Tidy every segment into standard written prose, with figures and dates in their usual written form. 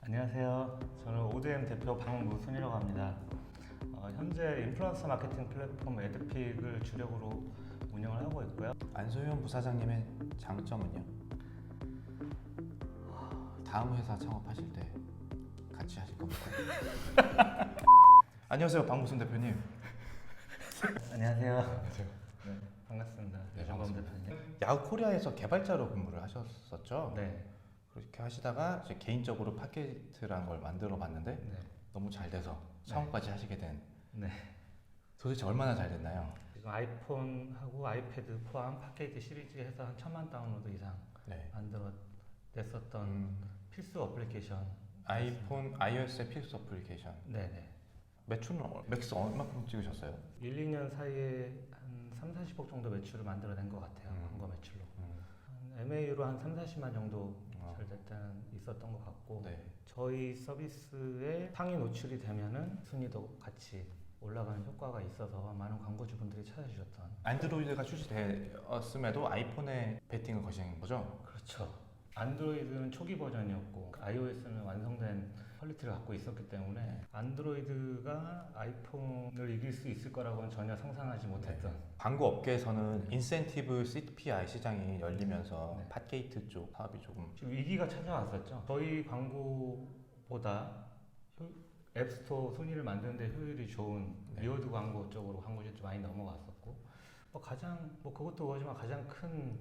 안녕하세요. 저는 ODM 대표 박무순이라고 합니다. 현재 인플루언서 마케팅 플랫폼 에드픽을 주력으로 운영을 하고 있고요. 안소연 부사장님의 장점은요? 다음 회사 창업하실 때 같이 하실 겁니까? 안녕하세요, 박무순 대표님. 안녕하세요. 안녕하세요. 네, 반갑습니다. 네, 정범 반갑습니다. 대표님. 야후 코리아에서 개발자로 근무를 하셨었죠? 네. 그렇게 하시다가 이제 개인적으로 팟캐스트라는 걸 만들어 봤는데 네. 너무 잘 돼서 창업까지 하시게 된. 네. 도대체 얼마나 잘 됐나요? 지금 아이폰하고 아이패드 포함 팟캐스트 시리즈 해서 한 1000만 다운로드 이상 네. 만들어 냈었던 필수 어플리케이션. 아이폰, iOS의 필수 어플리케이션. 네네. 매출은 맥스 얼마큼 찍으셨어요? 1, 2년 사이에 한 3, 40억 정도 매출을 만들어낸 것 같아요. 광고 매출로. MAU로 한 3, 40만 정도 잘 될 때는 있었던 것 같고 네. 저희 서비스에 상위 노출이 되면은 순위도 같이 올라가는 효과가 있어서 많은 광고주분들이 찾아주셨던. 안드로이드가 출시되었음에도 아이폰에 베팅을 거신 거죠? 그렇죠. 안드로이드는 초기 버전이었고 iOS는 완성된 퀄리티를 갖고 있었기 때문에 안드로이드가 아이폰을 이길 수 있을 거라고는 전혀 상상하지 못했던. 광고 업계에서는 인센티브 CPI 시장이 열리면서 네. 팟게이트 쪽 사업이 조금 지금 위기가 찾아왔었죠. 저희 광고보다 앱스토어 순위를 만드는데 효율이 좋은 리워드 광고 쪽으로 광고주도 많이 넘어갔었고 그것도 그거지만 가장 큰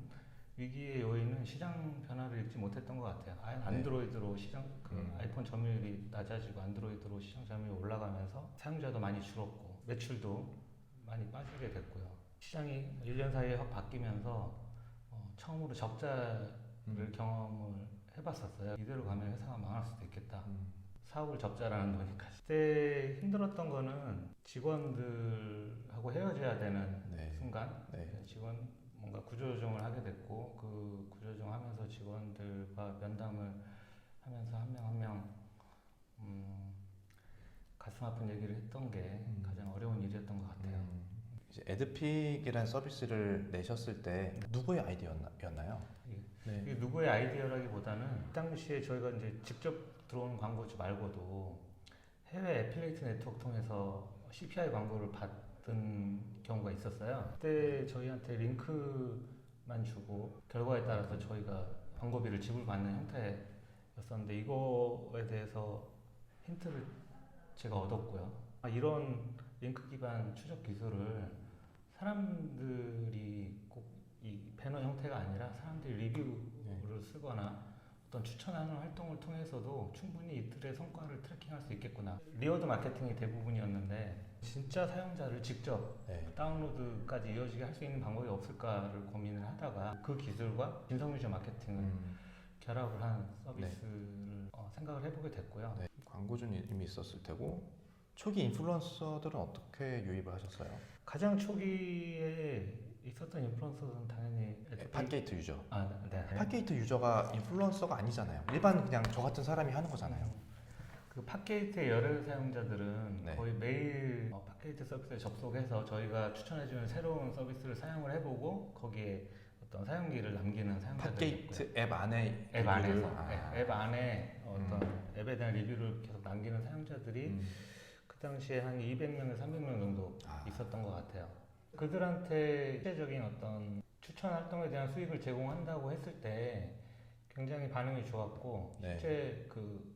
위기의 요인은 시장 변화를 읽지 못했던 것 같아요. 안드로이드로 시장 아이폰 점유율이 낮아지고 안드로이드로 시장 점유율이 올라가면서 사용자도 많이 줄었고 매출도 많이 빠지게 됐고요. 시장이 1년 사이에 확 바뀌면서 처음으로 적자를 경험을 해봤었어요. 이대로 가면 회사가 망할 수도 있겠다. 사업을 접자라는 거니까. 그때 힘들었던 거는 직원들하고 헤어져야 되는 순간 직원 뭔가 구조조정을 하게 됐고 그 구조조정하면서 직원들과 면담을 하면서 한 명 한 명 가슴 아픈 얘기를 했던 게 가장 어려운 일이었던 것 같아요. 이제 에드픽이라는 서비스를 내셨을 때 누구의 아이디어였나요? 이게 누구의 아이디어라기보다는 그 당시에 저희가 이제 직접 들어오는 광고주 말고도 해외 애플리에이트 네트워크 통해서 CPI 광고를 받은 경우가 있었어요. 그때 저희한테 링크만 주고 결과에 따라서 저희가 광고비를 지불받는 형태였었는데 이거에 대해서 힌트를 제가 얻었고요. 이런 링크 기반 추적 기술을 사람들이 꼭 이 배너 형태가 아니라 사람들이 리뷰를 쓰거나 어떤 추천하는 활동을 통해서도 충분히 이들의 성과를 트래킹할 수 있겠구나. 리워드 마케팅이 대부분이었는데 진짜 사용자를 직접 다운로드까지 이어지게 할 수 있는 방법이 없을까를 고민을 하다가 그 기술과 진성유저 마케팅을 결합을 한 서비스를 생각을 해보게 됐고요. 광고주는 이미 있었을 테고 초기 인플루언서들은 어떻게 유입을 하셨어요? 가장 초기에 있었던 인플루언서는 당연히 팟게이트 유저. 네. 팟게이트 유저가 인플루언서가 아니잖아요. 일반 그냥 저 같은 사람이 하는 거잖아요. 그 팟게이트의 열혈 사용자들은 거의 매일 팟게이트 서비스에 접속해서 저희가 추천해주는 새로운 서비스를 사용을 해보고 거기에 어떤 사용기를 남기는 사용자들이 팟게이트 앱 안에 앱 안에서 앱 안에 어떤 앱에 대한 리뷰를 계속 남기는 사용자들이 그 당시에 한 200명에서 300명 정도 있었던 것 같아요. 그들한테 실제적인 어떤 추천 활동에 대한 수익을 제공한다고 했을 때 굉장히 반응이 좋았고 실제 그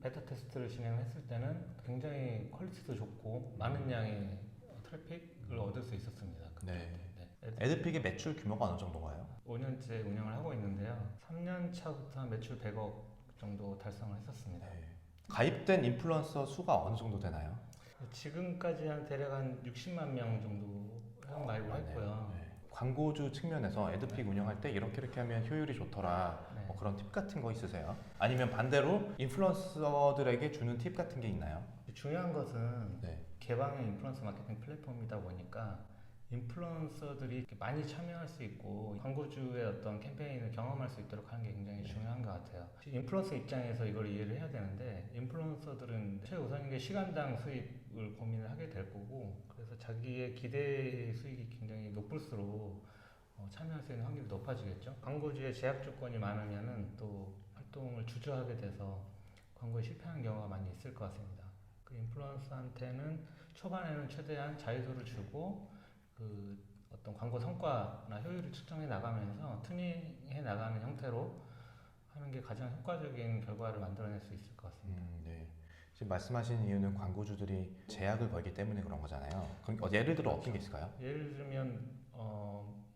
베타 테스트를 진행했을 때는 굉장히 퀄리티도 좋고 많은 양의 트래픽을 얻을 수 있었습니다. 에드픽의 매출 규모가 어느 정도인가요? 5년째 운영을 하고 있는데요. 3년 차부터 매출 100억 정도 달성을 했었습니다. 가입된 인플루언서 수가 어느 정도 되나요? 지금까지 대략 한 60만 명 정도 가입을 했고요. 광고주 측면에서 에드픽 운영할 때 이렇게 하면 효율이 좋더라 뭐 그런 팁 같은 거 있으세요? 아니면 반대로 인플루언서들에게 주는 팁 같은 게 있나요? 중요한 것은 개방형 인플루언서 마케팅 플랫폼이다 보니까 인플루언서들이 많이 참여할 수 있고 광고주의 어떤 캠페인을 경험할 수 있도록 하는 게 굉장히 중요한 것 같아요. 인플루언서 입장에서 이걸 이해를 해야 되는데 인플루언서들은 최우선인 게 시간당 수익을 고민을 하게 될 거고 그래서 자기의 기대 수익이 굉장히 높을수록 참여할 수 있는 확률이 높아지겠죠. 광고주의 제약 조건이 많으면은 또 활동을 주저하게 돼서 광고 광고에 실패하는 경우가 많이 있을 것 같습니다. 그 인플루언서한테는 초반에는 최대한 자유도를 주고 그 어떤 광고 성과나 효율을 측정해 나가면서 튜닝해 나가는 형태로 하는 게 가장 효과적인 결과를 만들어낼 수 있을 것 같습니다. 네. 지금 말씀하신 이유는 광고주들이 제약을 걸기 때문에 그런 거잖아요. 그럼 예를 들어 어떤 게 있을까요? 예를 들면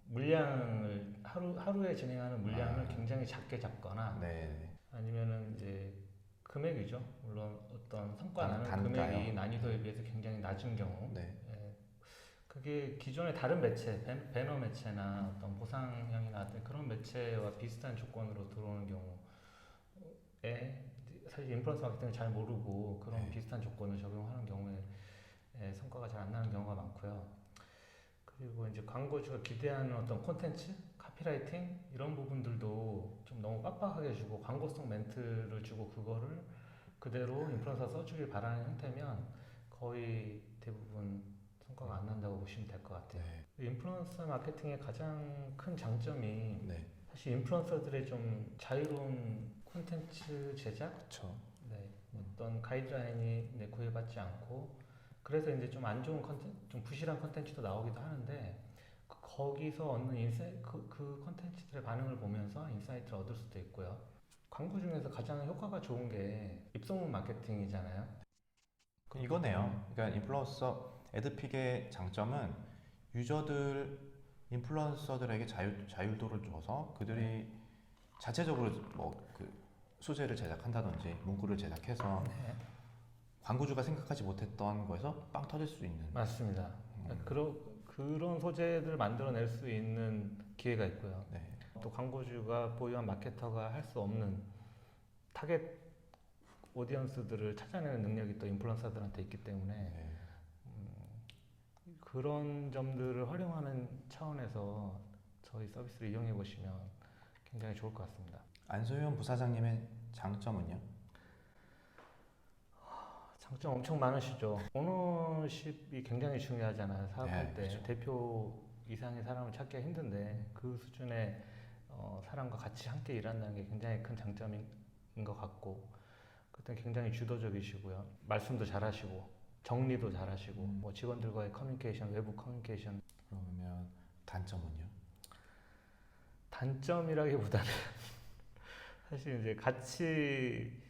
물량을 하루에 진행하는 물량을 굉장히 작게 잡거나 네. 아니면은 이제 금액이죠. 물론 어떤 성과 나는 단가요? 금액이 난이도에 비해서 굉장히 낮은 경우, 네. 예, 그게 기존의 다른 매체, 배너 매체나 어떤 보상형이나 어떤 그런 매체와 비슷한 조건으로 들어오는 경우에 사실 인플루언서 마케팅을 잘 모르고 그런 네. 비슷한 조건을 적용하는 경우에 성과가 잘 안 나는 경우가 많고요. 그리고 이제 광고주가 기대하는 어떤 콘텐츠, 카피라이팅 이런 부분들도 좀 너무 빡빡하게 주고 광고성 멘트를 주고 그거를 그대로 인플루언서 써주길 바라는 형태면 거의 대부분 성과가 안 난다고 보시면 될 것 같아요. 네. 인플루언서 마케팅의 가장 큰 장점이 네. 사실 인플루언서들의 좀 자유로운 콘텐츠 제작, 그렇죠. 네, 어떤 가이드라인이 구애받지 않고 그래서 이제 좀 안 좋은 컨텐츠, 좀 부실한 컨텐츠도 나오기도 하는데 거기서 얻는 그 컨텐츠들의 반응을 보면서 인사이트를 얻을 수도 있고요. 광고 중에서 가장 효과가 좋은 게 입소문 마케팅이잖아요. 이거네요. 그러니까 인플루언서 에드픽의 장점은 유저들 인플루언서들에게 자율도를 줘서 그들이 자체적으로 뭐 그 소재를 제작한다든지 문구를 제작해서 네. 광고주가 생각하지 못했던 거에서 빵 터질 수 있는. 맞습니다. 그런 소재들을 만들어낼 수 있는 기회가 있고요. 네. 또 광고주가 보유한 마케터가 할 수 없는 타겟 오디언스들을 찾아내는 능력이 또 인플루언서들한테 있기 때문에 네. 그런 점들을 활용하는 차원에서 저희 서비스를 이용해 보시면 굉장히 좋을 것 같습니다. 안소연 부사장님의 장점은요? 장점 엄청 많으시죠. 오너십이 굉장히 중요하잖아요. 사업할 네, 때 그렇죠. 대표 이상의 사람을 찾기가 힘든데 그 수준의 사람과 같이 함께 일한다는 게 굉장히 큰 장점인 것 같고 그때 굉장히 주도적이시고요. 말씀도 잘하시고 정리도 잘하시고 뭐 직원들과의 커뮤니케이션, 외부 커뮤니케이션. 그러면 단점은요? 단점이라기보다는 사실 이제 같이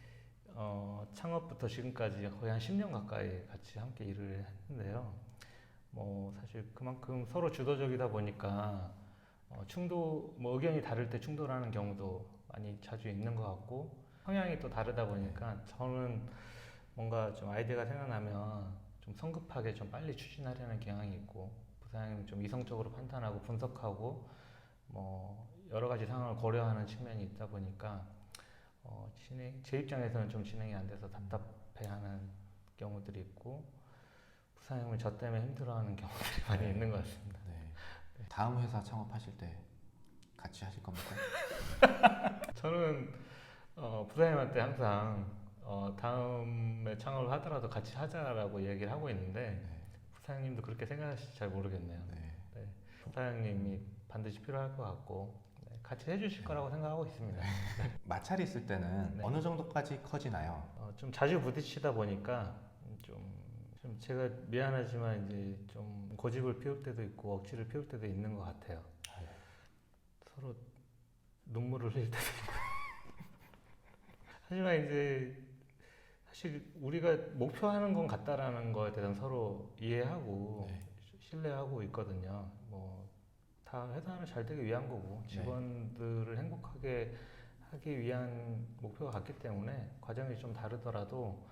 창업부터 지금까지 거의 한 10년 가까이 같이 함께 일을 했는데요. 뭐 사실 그만큼 서로 주도적이다 보니까 뭐 의견이 다를 때 충돌하는 경우도 많이 자주 있는 것 같고 성향이 또 다르다 보니까 저는 뭔가 좀 아이디어가 생각나면 좀 성급하게 좀 빨리 추진하려는 경향이 있고 부사장님은 좀 이성적으로 판단하고 분석하고 뭐 여러 가지 상황을 고려하는 측면이 있다 보니까 제 입장에서는 좀 진행이 안 돼서 답답해하는 경우들이 있고 부사장님은 저 때문에 힘들어하는 경우들이 많이 있는 것 같습니다. 네. 다음 회사 창업하실 때 같이 하실 겁니까? 저는 부사장님한테 항상 다음에 창업을 하더라도 같이 하자라고 얘기를 하고 있는데 네. 부사장님도 그렇게 생각하실지 잘 모르겠네요. 네. 네. 부사장님이 반드시 필요할 것 같고 같이 해주실 거라고 생각하고 있습니다. 마찰이 있을 때는 네. 어느 정도까지 커지나요? 좀 자주 부딪히다 보니까 좀 제가 미안하지만 이제 좀 고집을 피울 때도 있고 억지를 피울 때도 있는 것 같아요. 서로 눈물을 흘릴 때도 있고. 하지만 이제 사실 우리가 목표하는 건 같다라는 거에 대해서 서로 이해하고 네. 신뢰하고 있거든요. 뭐 다 회사를 잘 되기 위한 거고 직원들을 행복하게 하기 위한 목표가 같기 때문에 과정이 좀 다르더라도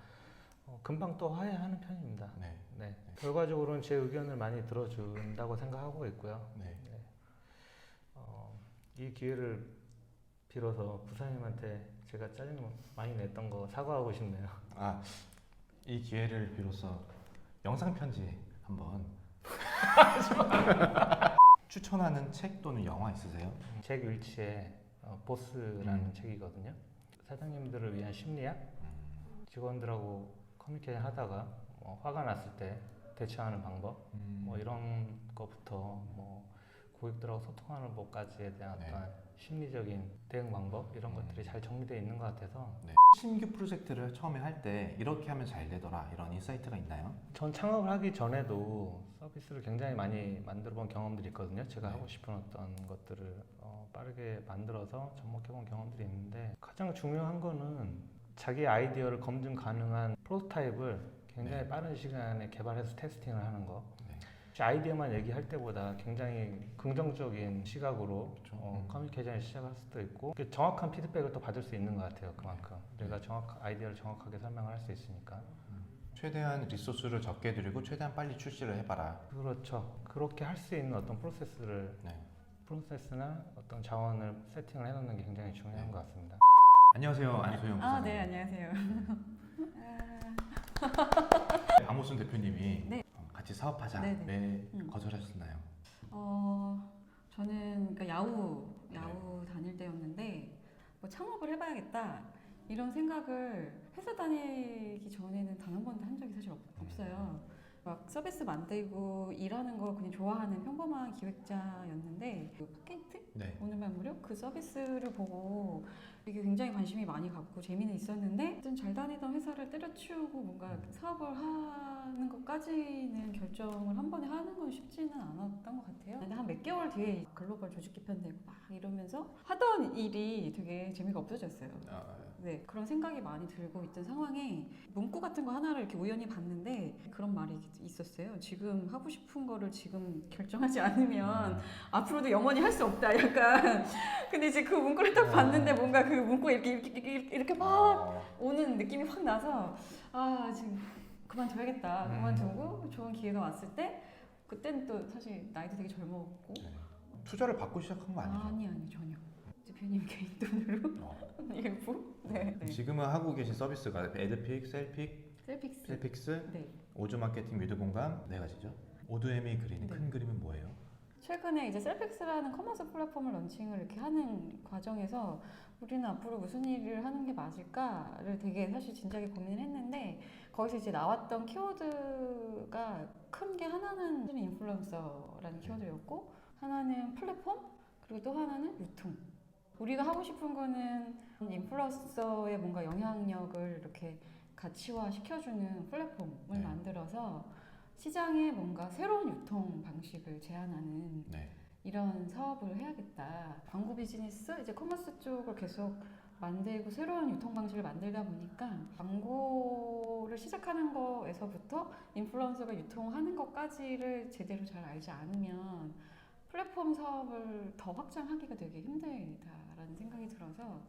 금방 또 화해하는 편입니다. 네. 네. 결과적으로는 제 의견을 많이 들어준다고 생각하고 있고요. 네. 이 기회를 빌어서 부사님한테 제가 짜증 많이 냈던 거 사과하고 싶네요. 아, 이 기회를 빌어서 영상 편지 한번 추천하는 책 또는 영화 있으세요? 책 일치에 보스라는 책이거든요. 사장님들을 위한 심리학, 직원들하고 커뮤니케이션 하다가 화가 났을 때 대처하는 방법, 뭐 이런 것부터 뭐 고객들하고 소통하는 법까지에 대한 네. 어떤 심리적인 대응 방법 이런 것들이 잘 정리되어 있는 것 같아서 네. 신규 프로젝트를 처음에 할 때 이렇게 하면 잘 되더라 이런 인사이트가 있나요? 전 창업을 하기 전에도 서비스를 굉장히 많이 만들어 본 경험들이 있거든요. 제가 네. 하고 싶은 어떤 것들을 빠르게 만들어서 접목해 본 경험들이 있는데 가장 중요한 거는 자기 아이디어를 검증 가능한 프로토타입을 굉장히 네. 빠른 시간에 개발해서 테스팅을 하는 거. 네. 아이디어만 얘기할 때보다 굉장히 긍정적인 시각으로 그렇죠. 커뮤니케이션을 시작할 수도 있고 정확한 피드백을 또 받을 수 있는 것 같아요. 그만큼 내가 아이디어를 정확하게 설명을 할 수 있으니까. 최대한 리소스를 적게 들이고 최대한 빨리 출시를 해봐라. 그렇죠. 그렇게 할 수 있는 어떤 네. 프로세스나 어떤 자원을 세팅을 해놓는 게 굉장히 중요한 네. 것 같습니다. 안녕하세요, 안소영 부사님. 아, 네, 안녕하세요. 박모순 대표님이 네. 같이 사업하자 네네. 왜 거절하셨나요? 저는 그러니까 야후 다닐 때였는데 뭐 창업을 해봐야겠다 이런 생각을 회사 다니기 전에는 단 한 번도 한 적이 사실 없어요. 막 서비스 만들고 일하는 거 그냥 좋아하는 평범한 기획자였는데 그 팟캐스트? 네. 오늘만 무료? 그 서비스를 보고 이게 굉장히 관심이 많이 갖고 재미는 있었는데 좀 잘 다니던 회사를 때려치우고 뭔가 사업을 하는 것까지는 결정을 한 번에 하는 건 쉽지는 않았던 것 같아요. 근데 한 몇 개월 뒤에 글로벌 조직 개편되고 막 이러면서 하던 일이 되게 재미가 없어졌어요. 네, 그런 생각이 많이 들고 있던 상황에 문구 같은 거 하나를 이렇게 우연히 봤는데 그런 말이 있었어요. 지금 하고 싶은 거를 지금 결정하지 않으면 앞으로도 영원히 할 수 없다. 약간. 근데 이제 그 문구를 딱 봤는데 뭔가 그 문구에 이렇게 막 오는 느낌이 확 나서 아, 지금 그만둬야겠다. 그만두고 좋은 기회가 왔을 때 그때는 또 사실 나이도 되게 젊었고 네. 투자를 받고 시작한 거 아니죠? 아니 전혀. 대표님 개인 돈으로 일부. 네. 지금은 하고 계신 서비스가 에드픽, 셀픽, 셀픽스. 셀픽스, 네. 오즈 마케팅, 미드 공감 네 가지죠. 오드엠이 그리는 네. 큰 그림은 뭐예요? 최근에 이제 셀픽스라는 커머스 플랫폼을 런칭을 이렇게 하는 과정에서 우리는 앞으로 무슨 일을 하는 게 맞을까를 되게 사실 진지하게 고민을 했는데 거기서 이제 나왔던 키워드가 큰 게 하나는 인플루언서라는 키워드였고 하나는 플랫폼 그리고 또 하나는 유통. 우리가 하고 싶은 거는 인플루언서의 뭔가 영향력을 이렇게 가치화 시켜주는 플랫폼을 네. 만들어서 시장에 뭔가 새로운 유통 방식을 제안하는 네. 이런 사업을 해야겠다. 광고 비즈니스, 이제 커머스 쪽을 계속 만들고 새로운 유통 방식을 만들다 보니까 광고를 시작하는 거에서부터 인플루언서가 유통하는 것까지를 제대로 잘 알지 않으면 플랫폼 사업을 더 확장하기가 되게 힘들다라는 생각이 들어서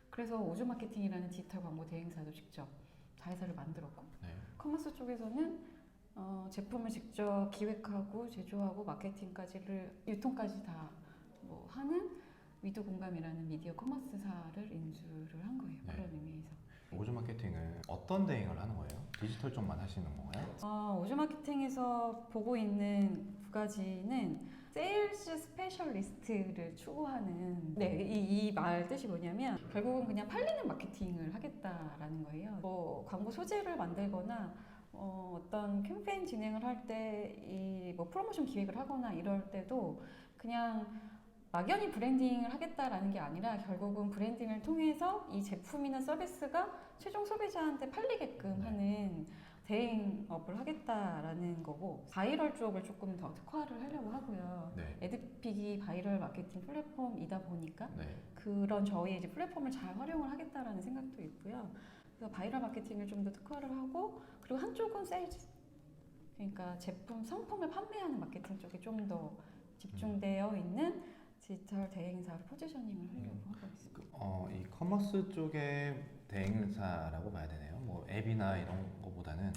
그래서 오즈 마케팅이라는 디지털 광고 대행사도 직접 자회사를 만들었고 네. 커머스 쪽에서는 제품을 직접 기획하고 제조하고 마케팅까지를 유통까지 다 뭐 하는 위드 공감이라는 미디어 커머스사를 인수를 한 거예요. 네. 그런 의미에서. 오즈 마케팅은 어떤 대행을 하는 거예요? 디지털 쪽만 하시는 건가요? 오즈 마케팅에서 보고 있는 두 가지는 세일즈 스페셜리스트를 추구하는 이 말 뜻이 뭐냐면 결국은 그냥 팔리는 마케팅을 하겠다라는 거예요. 뭐 광고 소재를 만들거나 어떤 캠페인 진행을 할 때 이 뭐 프로모션 기획을 하거나 이럴 때도 그냥 막연히 브랜딩을 하겠다라는 게 아니라 결국은 브랜딩을 통해서 이 제품이나 서비스가 최종 소비자한테 팔리게끔 하는 대행업을 하겠다라는 거고 바이럴 쪽을 조금 더 특화를 하려고 하고요. 네. 에드픽이 바이럴 마케팅 플랫폼이다 보니까 네. 그런 저희 이제 플랫폼을 잘 활용을 하겠다라는 생각도 있고요. 그래서 바이럴 마케팅을 좀 더 특화를 하고 그리고 한쪽은 세일즈 그러니까 제품 상품을 판매하는 마케팅 쪽에 좀 더 집중되어 있는 디지털 대행사로 포지셔닝을 하려고 하고 있습니다. 이 커머스 쪽의 대행사라고 봐야 되네요. 뭐 앱이나 이런 거보다는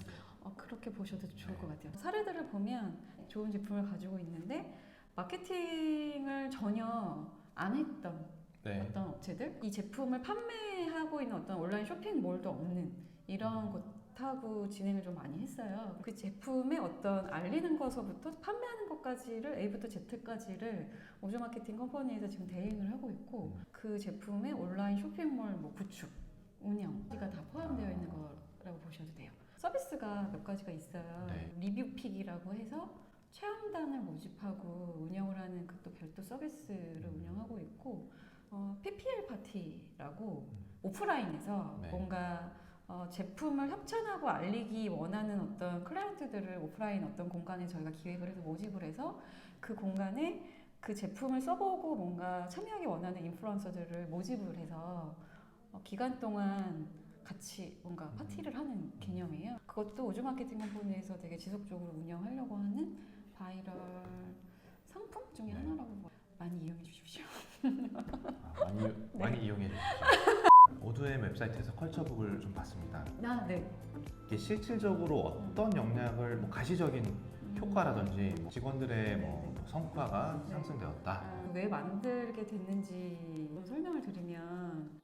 그렇게 보셔도 좋을 것 같아요. 사례들을 보면 좋은 제품을 가지고 있는데 마케팅을 전혀 안 했던 네. 어떤 업체들 이 제품을 판매하고 있는 어떤 온라인 쇼핑몰도 없는 이런 곳하고 진행을 좀 많이 했어요. 그 제품의 어떤 알리는 것서부터 판매하는 것까지를 A부터 Z까지를 오즈 마케팅 컴퍼니에서 지금 대행을 하고 있고 그 제품의 온라인 쇼핑몰 뭐 구축, 운영가 다 포함되어 있는 거라고 보셔도 돼요. 서비스가 몇 가지가 있어요. 네. 리뷰픽이라고 해서 체험단을 모집하고 운영을 하는 그 또 별도 서비스를 운영하고 있고 PPL 파티라고 오프라인에서 네. 뭔가 제품을 협찬하고 알리기 원하는 어떤 클라이언트들을 오프라인 어떤 공간에 저희가 기획을 해서 모집을 해서 그 공간에 그 제품을 써보고 뭔가 참여하기 원하는 인플루언서들을 모집을 해서 기간 동안 같이 뭔가 파티를 하는 개념이에요. 그것도 우주 마케팅 컴퍼니에서 되게 지속적으로 운영하려고 하는 바이럴 상품 중에 네. 하나라고 봐요. 많이 이용해 주십시오. 많이 이용해 주십시오. 오두엠 웹사이트에서 컬처북을 좀 봤습니다. 네. 이게 실질적으로 어떤 영향을 뭐 가시적인 효과라든지 뭐 직원들의 뭐 성과가 네. 상승되었다. 왜 만들게 됐는지 설명을 드리면